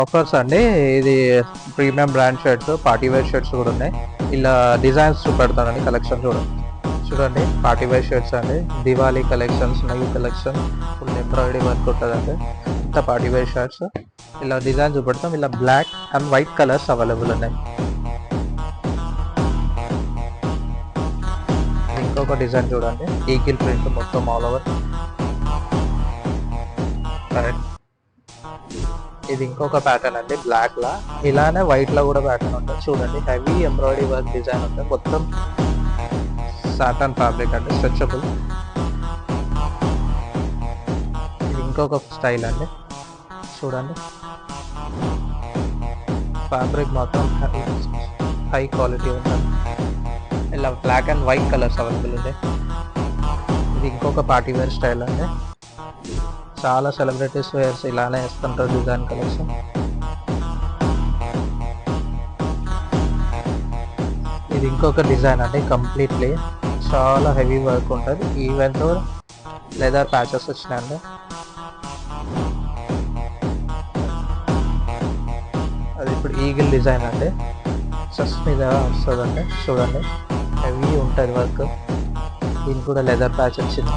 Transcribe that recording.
Offers అండి. ఇది premium brand shirts, party wear shirts కూడా ఉన్నాయి. ఇలా డిజైన్స్ చూపెడతానండి. కలెక్షన్ చూడండి పార్టీ వేర్ షర్ట్స్ అండి. Diwali collections, new collection, full embroidery work ఉంటుందండి. ఇంత పార్టీ వేర్ షర్ట్స్ ఇలా డిజైన్ చూపెడతాం. ఇలా black and white colours available ఉన్నాయి. ఇంకొక డిజైన్ చూడండి, ఈగిల్ ప్రింట్ మొత్తం ఆల్ ఓవర్. ఇది ఇంకొక ప్యాటర్న్ అండి, బ్లాక్ లా. ఇలానే వైట్ లో కూడా ప్యాటర్న్ ఉంటుంది చూడండి. హెవీ ఎంబ్రాయిడరీ వర్క్ డిజైన్ ఉంటుంది. మొత్తం సాటన్ ఫ్యాబ్రిక్ అండి, స్ట్రెచబుల్. ఇది ఇంకొక స్టైల్ అండి, చూడండి. ఫ్యాబ్రిక్ మాత్రం హై క్వాలిటీ ఉంటుంది. ఇలా black and white colours available ఉంది. ఇది ఇంకొక పార్టీ వేర్ స్టైల్ అండి. చాలా సెలబ్రిటీస్ వేర్స్ ఇలానే వేస్తుంటారు డిజైన్ కలెక్షన్. ఇది ఇంకొక డిజైన్ అండి, కంప్లీట్లీ చాలా హెవీ వర్క్ ఉంటుంది. ఈవెంట్ లెదర్ ప్యాచెస్ వచ్చినాయండి. అది ఇప్పుడు ఈగిల్ డిజైన్ అండి, చెస్ట్ మీద వస్తుందండి. చూడండి హెవీ ఉంటుంది వర్క్. దీనికి కూడా లెదర్ ప్యాచ్ వచ్చింది.